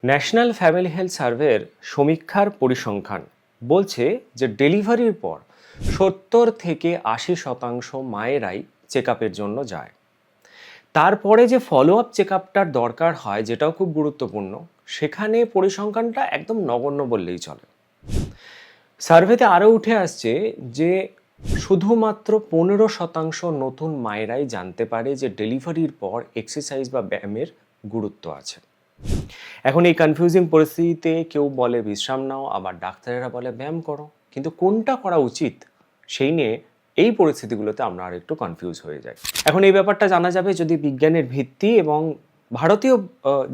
National family health সার্ভের সমীক্ষার পরিসংখ্যান বলছে যে ডেলিভারির পর 70 থেকে 80% মায়েরাই চেক আপের জন্য যায়। তারপরে যে ফলো আপ চেক আপটার দরকার হয়, যেটাও খুব গুরুত্বপূর্ণ, সেখানে পরিসংখ্যানটা একদম নগণ্য বললেই চলে। সার্ভেতে আরও উঠে আসছে যে শুধুমাত্র 15% নতুন মায়েরাই জানতে পারে যে ডেলিভারির পর এক্সারসাইজ বা ব্যায়ামের গুরুত্ব আছে। এখন এই কনফিউজিং পরিস্থিতিতে কেউ বলে বিশ্রাম নাও, আবার ডাক্তারেরা বলে ব্যায়াম করো, কিন্তু কোনটা করা উচিত সেই নিয়ে এই পরিস্থিতিগুলোতে আমরা আর একটু কনফিউজ হয়ে যাই। এখন এই ব্যাপারটা জানা যাবে যদি বিজ্ঞানের ভিত্তি এবং ভারতীয়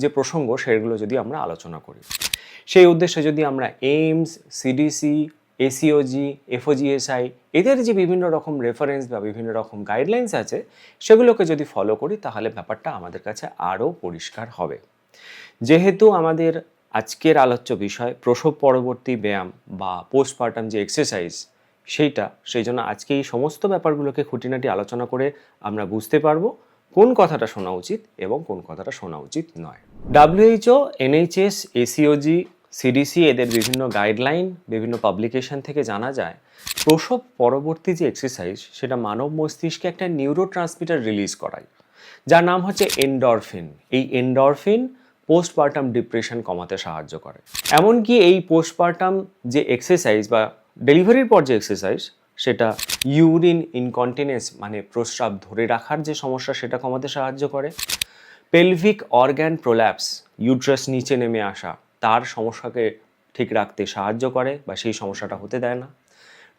যে প্রসঙ্গ সেগুলো যদি আমরা আলোচনা করি। সেই উদ্দেশ্যে যদি আমরা এইমস, সিডিসি, এসিওজি, এফওজিএসআই এদের যে বিভিন্ন রকম রেফারেন্স বা বিভিন্ন রকম গাইডলাইন্স আছে সেগুলোকে যদি ফলো করি, তাহলে ব্যাপারটা আমাদের কাছে আরও পরিষ্কার হবে। যেহেতু আমাদের আজকের আলোচ্য বিষয় প্রসব পরবর্তী ব্যায়াম বা পোস্টপার্টাম যে এক্সারসাইজ সেই জন্য আজকে এই সমস্ত ব্যাপারগুলোকে খুঁটিনাটি আলোচনা করে আমরা বুঝতে পারবো কোন কথাটা শোনা উচিত এবং কোন কথাটা শোনা উচিত নয়। ডাব্লিউএইচও, এনএইচএস, এসিওজি, সিডিসি এদের বিভিন্ন গাইডলাইন, বিভিন্ন পাবলিকেশন থেকে জানা যায় প্রসব পরবর্তী যে এক্সারসাইজ সেটা মানব মস্তিষ্কে একটা নিউরোট্রান্সমিটার রিলিজ করায়, যার নাম হচ্ছে এন্ডরফিন। এই এন্ডরফিন পোস্টপার্টাম ডিপ্রেশন কমাতে সাহায্য করে। এমনকি এই পোস্টপার্টাম যে এক্সারসাইজ বা ডেলিভারির পর যে এক্সারসাইজ সেটা ইউরিন ইনকন্টিনেন্স মানে প্রস্রাব ধরে রাখার যে সমস্যা সেটা কমাতে সাহায্য করে। পেলভিক অর্গ্যান প্রোল্যাপস, ইউট্রাস নিচে নেমে আসা, তার সমস্যাকে ঠিক রাখতে সাহায্য করে বা সেই সমস্যাটা হতে দেয় না।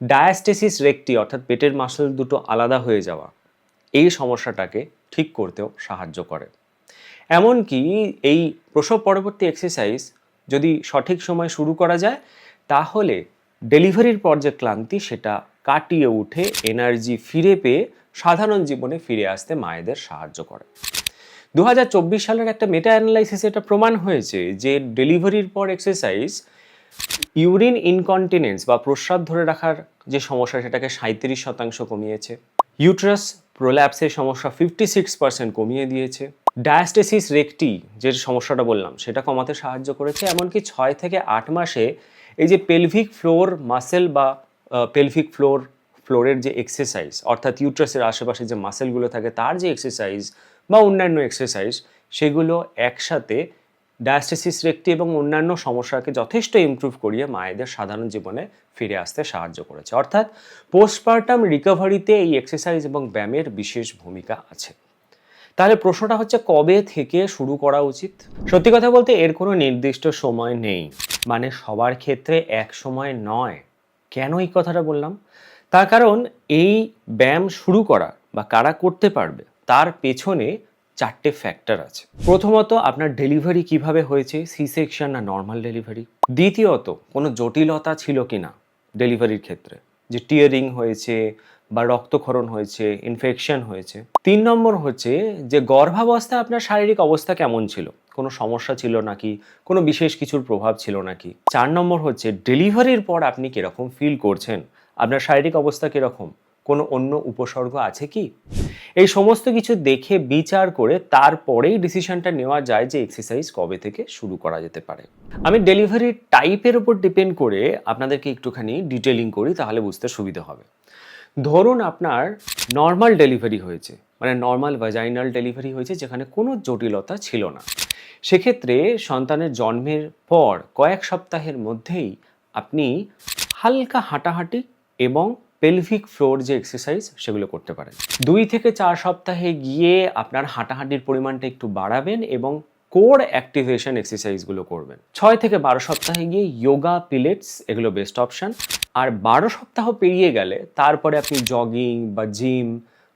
ডায়াস্টেসিস রেকটি অর্থাৎ পেটের মাসল দুটো আলাদা হয়ে যাওয়া, এই সমস্যাটাকে ঠিক করতেও সাহায্য করে। এমনকি এই প্রসব পরবর্তী এক্সারসাইজ যদি সঠিক সময় শুরু করা যায়, তাহলে ডেলিভারির পর যে ক্লান্তি সেটা কাটিয়ে উঠে এনার্জি ফিরে পেয়ে সাধারণ জীবনে ফিরে আসতে মায়েদের সাহায্য করে। 2024 সালের একটা মেটা অ্যানালাইসিসে এটা প্রমাণ হয়েছে যে ডেলিভারির পর এক্সারসাইজ ইউরিন ইনকন্টিনেন্স বা প্রস্রাব ধরে রাখার যে সমস্যা সেটাকে 37% কমিয়েছে, ইউট্রাস প্রোল্যাপসের সমস্যা 56% কমিয়ে দিয়েছে, ডায়াস্টেসিস রেকটি যে সমস্যাটা বললাম সেটা কমাতে সাহায্য করেছে। এমনকি 6 থেকে 8 মাসে এই যে পেলভিক ফ্লোর মাসেল বা পেলভিক ফ্লোরের যে এক্সারসাইজ, অর্থাৎ ইউট্রাসের আশেপাশে যে মাসেলগুলো থাকে তার যে এক্সারসাইজ বা অন্যান্য এক্সারসাইজ, সেগুলো একসাথে ডায়াস্টেসিস রেকটি এবং অন্যান্য সমস্যাকে যথেষ্ট ইমপ্রুভ করিয়ে মায়েদের সাধারণ জীবনে ফিরে আসতে সাহায্য করেছে। অর্থাৎ পোস্টপার্টাম রিকভারিতে এই এক্সারসাইজ এবং ব্যায়ামের বিশেষ ভূমিকা আছে। তাহলে প্রশ্নটা হচ্ছে কবে থেকে শুরু করা উচিত? সত্যি কথা বলতে এর কোনো নির্দিষ্ট সময় নেই, মানে সবার ক্ষেত্রে এক সময় নয়। কেন এই কথাটা বললাম? তার কারণ এই ব্যায়াম শুরু করা বা কারা করতে পারবে তার পেছনে 4টে ফ্যাক্টর আছে। প্রথমত, আপনার ডেলিভারি কিভাবে হয়েছে, সি সেকশন না নর্মাল ডেলিভারি। দ্বিতীয়ত, কোনো জটিলতা ছিল কিনা ডেলিভারির ক্ষেত্রে, যে টিয়ারিং হয়েছে বা রক্তক্ষরণ হয়েছে, ইনফেকশন হয়েছে। 3 নম্বর হচ্ছে যে গর্ভাবস্থায় আপনার শারীরিক অবস্থা কেমন ছিল, কোনো সমস্যা ছিল নাকি, কোনো বিশেষ কিছুর প্রভাব ছিল নাকি। 4 নম্বর হচ্ছে ডেলিভারির পর আপনি কিরকম ফিল করছেন, আপনার শারীরিক অবস্থা কিরকম, কোনো অন্য উপসর্গ আছে কি। এই সমস্ত কিছু দেখে বিচার করে তারপরেই ডিসিশনটা নেওয়া যায় যে এক্সারসাইজ কবে থেকে শুরু করা যেতে পারে। আমি ডেলিভারির টাইপের উপর ডিপেন্ড করে আপনাদেরকে একটুখানি ডিটেলিং করি, তাহলে বুঝতে সুবিধা হবে। ধরুন আপনার নর্মাল ডেলিভারি হয়েছে, মানে নর্মাল ভ্যাজাইনাল ডেলিভারি হয়েছে যেখানে কোনো জটিলতা ছিল না। সেক্ষেত্রে সন্তানের জন্মের পর কয়েক সপ্তাহের মধ্যেই আপনি হালকা হাঁটাহাঁটি এবং পেলভিক ফ্লোর যে এক্সারসাইজ সেগুলো করতে পারেন। 2 থেকে 4 সপ্তাহে গিয়ে আপনার হাঁটাহাঁটির পরিমাণটা একটু বাড়াবেন এবং কোর অ্যাক্টিভেশন এক্সারসাইজগুলো করবেন। 6 থেকে 12 সপ্তাহে গিয়ে যোগা, পিলেটস এগুলো বেস্ট অপশান। আর 12 সপ্তাহ পেরিয়ে গেলে তারপরে আপনি জগিং বা জিম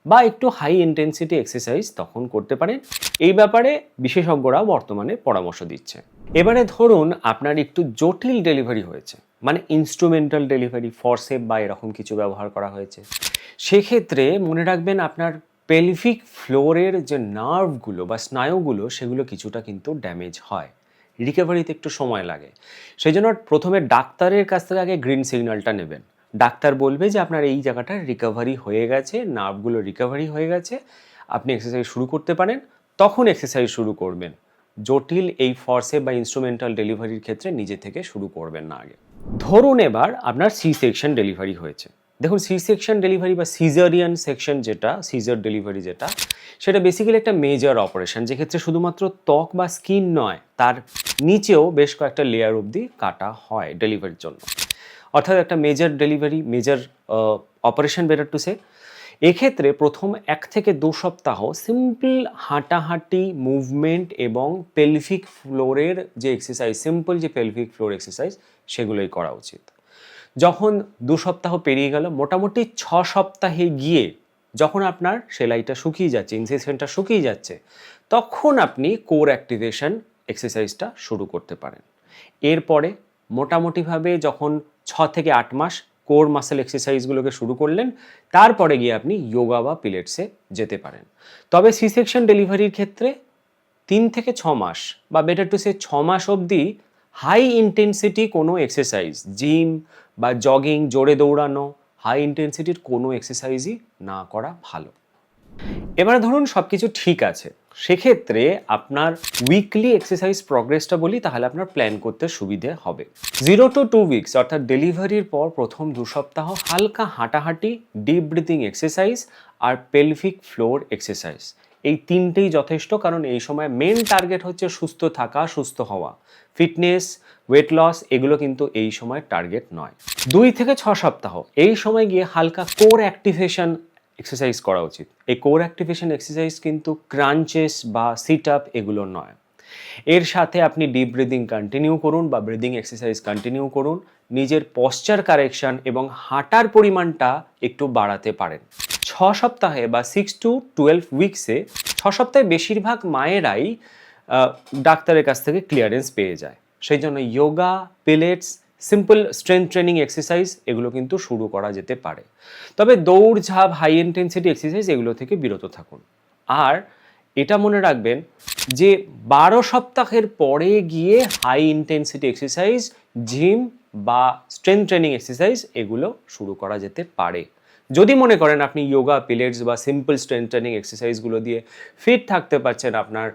বা একটু হাই ইন্টেন্সিটি এক্সারসাইজ তখন করতে পারেন। এই ব্যাপারে বিশেষজ্ঞরা বর্তমানে পরামর্শ দিচ্ছে। এবারে ধরুন আপনার একটু জটিল ডেলিভারি হয়েছে, মানে ইনস্ট্রুমেন্টাল ডেলিভারি, ফরসেপ বা এরকম কিছু ব্যবহার করা হয়েছে। সেক্ষেত্রে মনে রাখবেন আপনার পেলভিক ফ্লোরের যে নার্ভগুলো বা স্নায়ুগুলো সেগুলো কিছুটা কিন্তু ড্যামেজ হয়, রিকভারিতে একটু সময় লাগে। সেই জন্য প্রথমে ডাক্তারের কাছ থেকে আগে গ্রিন সিগন্যালটা নেবেন। ডাক্তার বলবে যে আপনার এই জায়গাটা রিকভারি হয়ে গেছে, নার্ভগুলো রিকভারি হয়ে গেছে, আপনি এক্সারসাইজ শুরু করতে পারেন, তখন এক্সারসাইজ শুরু করবেন। জটিল এই ফর্সে বা ইনস্ট্রুমেন্টাল ডেলিভারির ক্ষেত্রে নিজে থেকে শুরু করবেন না আগে। ধরুন এবার আপনার সি সেকশন ডেলিভারি হয়েছে। দেখুন, সি সেকশন ডেলিভারি বা সিজারিয়ান সেকশন যেটা, সিজার ডেলিভারি যেটা, সেটা বেসিক্যালি একটা মেজর অপারেশন, যেক্ষেত্রে শুধুমাত্র ত্বক বা স্কিন নয়, তার নিচেও বেশ কয়েকটা লেয়ার অবধি কাটা হয় ডেলিভারির জন্য। অর্থাৎ একটা major delivery, major operation better to say. এক্ষেত্রে প্রথম 1 থেকে 2 সপ্তাহ সিম্পল হাঁটাহাঁটি, মুভমেন্ট এবং পেলভিক ফ্লোরের যে এক্সারসাইজ, সিম্পল যে পেলভিক ফ্লোর এক্সারসাইজ, সেগুলোই করা উচিত। যখন 2 সপ্তাহ পেরিয়ে গেল, মোটামুটি 6 সপ্তাহে গিয়ে যখন আপনার সেলাইটা শুকিয়ে যাচ্ছে, ইনসিশনটা শুকিয়ে যাচ্ছে, তখন আপনি কোর অ্যাক্টিভেশন এক্সারসাইজটা শুরু করতে পারেন। এরপরে মোটামুটিভাবে যখন 6 থেকে 8 মাস কোর মাসেল এক্সারসাইজগুলোকে শুরু করলেন, তারপরে গিয়ে আপনি যোগা বা পিলেটসে যেতে পারেন। তবে সি সেকশন ডেলিভারির ক্ষেত্রে 3 থেকে 6 মাস বা বেটার টু সে 6 মাস অবধি হাই ইন্টেন্সিটি কোনো এক্সারসাইজ, জিম বা জগিং, জোরে দৌড়ানো, হাই ইন্টেন্সিটির কোনো এক্সারসাইজই না করা ভালো। এবারে ধরুন সব কিছু ঠিক আছে, সেক্ষেত্রে আপনার উইকলি এক্সারসাইজ প্রগ্রেসটা বলি, তাহলে আপনার প্ল্যান করতে সুবিধে হবে। 0 to 2 উইকস অর্থাৎ ডেলিভারির পর প্রথম 2 সপ্তাহ হালকা হাঁটাহাঁটি, ডিপ ব্রিথিং এক্সারসাইজ আর পেলভিক ফ্লোর এক্সারসাইজ, এই তিনটেই যথেষ্ট। কারণ এই সময় মেন টার্গেট হচ্ছে সুস্থ থাকা, সুস্থ হওয়া। ফিটনেস, ওয়েট লস এগুলো কিন্তু এই সময় টার্গেট নয়। 2 থেকে 6 সপ্তাহ এই সময় গিয়ে হালকা কোর অ্যাক্টিভেশন এক্সারসাইজ করা উচিত। এই কোর অ্যাক্টিভেশন এক্সারসাইজ কিন্তু ক্রাঞ্চেস বা সিট আপ এগুলো নয়। এর সাথে আপনি ডিপ ব্রিদিং কন্টিনিউ করুন বা ব্রিদিং এক্সারসাইজ কন্টিনিউ করুন। নিজের পশ্চার কারেকশন এবং হাঁটার পরিমাণটা একটু বাড়াতে পারেন। 6 সপ্তাহে বা 6 to 12 উইকসে, 6 সপ্তাহে বেশিরভাগ মায়েরাই ডাক্তারের কাছ থেকে ক্লিয়ারেন্স পেয়ে যায়। সেই জন্য yoga, pilates, simple strength training exercise এগুলো কিন্তু শুরু করা যেতে পারে। তবে দৌড়ঝাঁপ, হাই ইন্টেন্সিটি এক্সারসাইজ এগুলো থেকে বিরত থাকুন। আর এটা মনে রাখবেন যে 12 সপ্তাহের পরে গিয়ে হাই ইন্টেন্সিটি এক্সারসাইজ, জিম বা স্ট্রেংথ ট্রেনিং এক্সারসাইজ এগুলো শুরু করা যেতে পারে। যদি মনে করেন আপনি যোগা, পিলেটস বা সিম্পল স্ট্রেংথ ট্রেনিং এক্সারসাইজগুলো দিয়ে ফিট থাকতে পারছেন, আপনার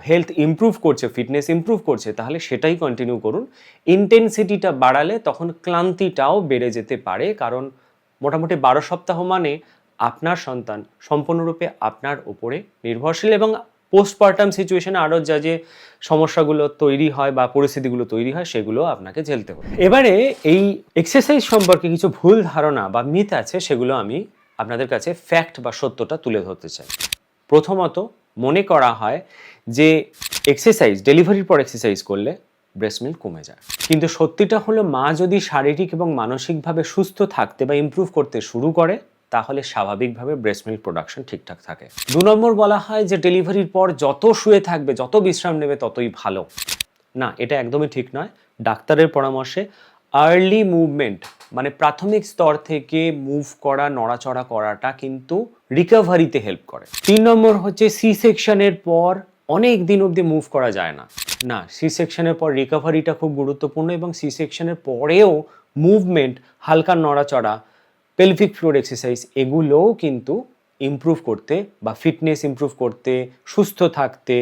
হেলথ ইমপ্রুভ করছে, ফিটনেস ইমপ্রুভ করছে, তাহলে সেটাই কন্টিনিউ করুন। ইন্টেন্সিটিটা বাড়ালে তখন ক্লান্তিটাও বেড়ে যেতে পারে, কারণ মোটামুটি 12 সপ্তাহ মানে আপনার সন্তান সম্পূর্ণরূপে আপনার উপরে নির্ভরশীল এবং পোস্টপার্টাম সিচুয়েশনে আরও যা যে সমস্যাগুলো তৈরি হয় বা পরিস্থিতিগুলো তৈরি হয় সেগুলো আপনাকে ঝেলতে হবে। এবারে এই এক্সারসাইজ সম্পর্কে কিছু ভুল ধারণা বা মিথ আছে, সেগুলো আমি আপনাদের কাছে ফ্যাক্ট বা সত্যটা তুলে ধরতে চাই। প্রথমত, মনে করা হয় যে এক্সারসাইজ, ডেলিভারির পর এক্সারসাইজ করলে ব্রেস্ট মিল্ক কমে যায়। কিন্তু সত্যিটা হলো, মা যদি শারীরিক এবং মানসিকভাবে সুস্থ থাকতে বা ইমপ্রুভ করতে শুরু করে, তাহলে স্বাভাবিকভাবে ব্রেস্ট মিল্ক প্রোডাকশন ঠিকঠাক থাকে। 2 নম্বর, বলা হয় যে ডেলিভারির পর যত শুয়ে থাকবে, যত বিশ্রাম নেবে ততই ভালো। না, এটা একদমই ঠিক নয়। ডাক্তারের পরামর্শে আর্লি মুভমেন্ট মানে প্রাথমিক স্তর থেকে মুভ করা, নড়াচড়া করাটা কিন্তু রিকভারিতে হেল্প করে। 3 নম্বর হচ্ছে সি সেকশনের পর অনেক দিন অবধি মুভ করা যায় না। না, সি সেকশনের পর রিকভারিটা খুব গুরুত্বপূর্ণ এবং সি সেকশনের পরেও মুভমেন্ট, হালকা নড়াচড়া, পেলভিক ফ্লোর এক্সারসাইজ এগুলোও কিন্তু ইমপ্রুভ করতে বা ফিটনেস ইমপ্রুভ করতে, সুস্থ থাকতে,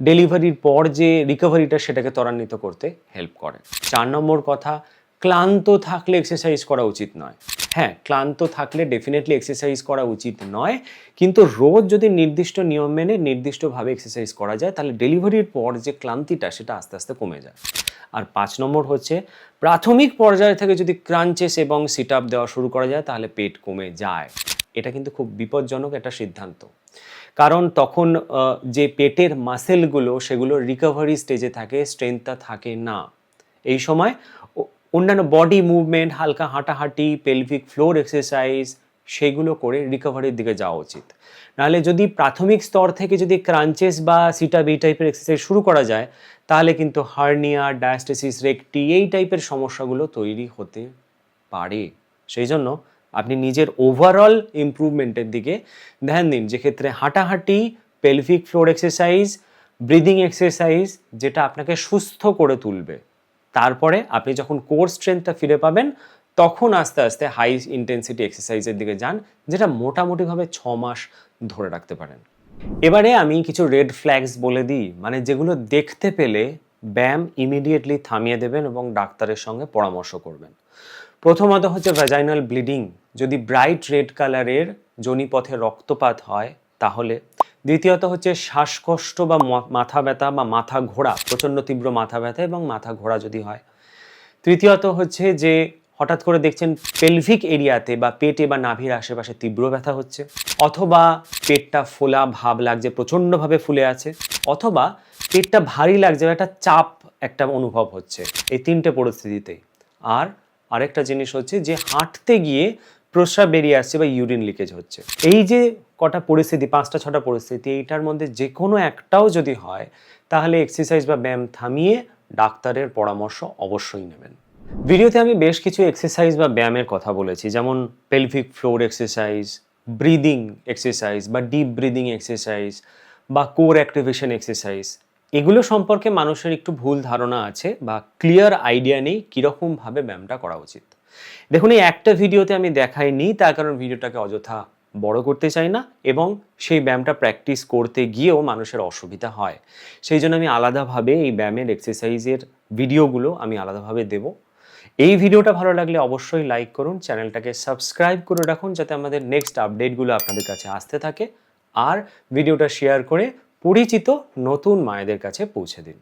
ডেলিভারির পর যে রিকভারিটা সেটাকে ত্বরান্বিত করতে হেল্প করে। 4 নম্বর কথা, ক্লান্ত থাকলে এক্সারসাইজ করা উচিত নয়। হ্যাঁ, ক্লান্ত থাকলে ডেফিনেটলি এক্সারসাইজ করা উচিত নয়, কিন্তু রোজ যদি নির্দিষ্ট নিয়ম মেনে নির্দিষ্টভাবে এক্সারসাইজ করা যায়, তাহলে ডেলিভারির পর যে ক্লান্তিটা সেটা আস্তে আস্তে কমে যায়। আর 5 নম্বর হচ্ছে, প্রাথমিক পর্যায় থেকে যদি ক্রাঞ্চেস এবং সিট আপ দেওয়া শুরু করা যায়, তাহলে পেট কমে যায়। এটা কিন্তু খুব বিপজ্জনক একটা সিদ্ধান্ত, কারণ তখন যে পেটের মাসেলগুলো সেগুলো রিকভারি স্টেজে থাকে, স্ট্রেংথটা থাকে না। এই সময় অন্যান্য বডি মুভমেন্ট, হালকা হাঁটাহাঁটি, পেলভিক ফ্লোর এক্সারসাইজ সেগুলো করে রিকভারির দিকে যাওয়া উচিত। নাহলে যদি প্রাথমিক স্তর থেকে যদি ক্রাঞ্চেস বা সিট আপ এই টাইপের এক্সারসাইজ শুরু করা যায়, তাহলে কিন্তু হার্নিয়া, ডায়াস্টেসিস রেক্টি এই টাইপের সমস্যাগুলো তৈরি হতে পারে। সেই জন্য আপনি নিজের ওভারঅল ইমপ্রুভমেন্টের দিকে ধ্যান দিন, যেক্ষেত্রে হাঁটাহাঁটি, pelvic floor exercise, breathing exercise যেটা আপনাকে সুস্থ করে তুলবে। তারপরে আপনি যখন কোর স্ট্রেংথটা ফিরে পাবেন, তখন আস্তে আস্তে হাই ইন্টেন্সিটি এক্সারসাইজের দিকে যান, যেটা মোটামুটিভাবে 6 মাস ধরে রাখতে পারেন। এবারে আমি কিছু রেড ফ্ল্যাগস বলে দিই, মানে যেগুলো দেখতে পেলে ব্যায়াম ইমিডিয়েটলি থামিয়ে দেবেন এবং ডাক্তারের সঙ্গে পরামর্শ করবেন। প্রথমত হচ্ছে ভ্যাজাইনাল ব্লিডিং, যদি ব্রাইট রেড কালারের যোনিপথে রক্তপাত হয় তাহলে। দ্বিতীয়ত হচ্ছে শ্বাসকষ্ট বা মাথা ব্যথা বা মাথা ঘোরা, প্রচণ্ড তীব্র মাথা ব্যথা এবং মাথা ঘোরা যদি হয়। তৃতীয়ত হচ্ছে যে হঠাৎ করে দেখছেন পেলভিক এরিয়াতে বা পেটে বা নাভির আশেপাশে তীব্র ব্যথা হচ্ছে, অথবা পেটটা ফোলা ভাব লাগছে, প্রচণ্ডভাবে ফুলে আছে, অথবা পেটটা ভারী লাগছে, একটা চাপ একটা অনুভব হচ্ছে। এই তিনটে পরিস্থিতিতে। আর আরেকটা জিনিস হচ্ছে যে হাঁটতে গিয়ে প্রস্রাব বেরিয়ে আসছে বা ইউরিন লিকেজ হচ্ছে। এই যে কটা পরিস্থিতি, 5-6টা পরিস্থিতি, এইটার মধ্যে যে কোনো একটাও যদি হয় তাহলে এক্সারসাইজ বা ব্যায়াম থামিয়ে ডাক্তারের পরামর্শ অবশ্যই নেবেন। ভিডিওতে আমি বেশ কিছু এক্সারসাইজ বা ব্যায়ামের কথা বলেছি, যেমন pelvic floor exercise, breathing exercise বা ডিপ ব্রিদিং এক্সারসাইজ বা কোর অ্যাক্টিভেশন এক্সারসাইজ। এগুলো সম্পর্কে মানুষের একটু ভুল ধারণা আছে বা ক্লিয়ার আইডিয়া নেই কীরকমভাবে ব্যায়ামটা করা উচিত। দেখুন, এই একটা ভিডিওতে আমি দেখাইনি, তার কারণ ভিডিওটাকে অযথা বড় করতে চাই না এবং সেই ব্যায়ামটা প্র্যাকটিস করতে গিয়েও মানুষের অসুবিধা হয়। সেই জন্য আমি আলাদাভাবে এই ব্যায়ামের এক্সারসাইজের ভিডিওগুলো আমি আলাদাভাবে দেব। এই ভিডিওটা ভালো লাগলে অবশ্যই লাইক করুন, চ্যানেলটাকে সাবস্ক্রাইব করে রাখুন যাতে আমাদের নেক্সট আপডেটগুলো আপনাদের কাছে আসতে থাকে, আর ভিডিওটা শেয়ার করে পরিচিত নতুন মায়েদের কাছে পৌঁছে দিন।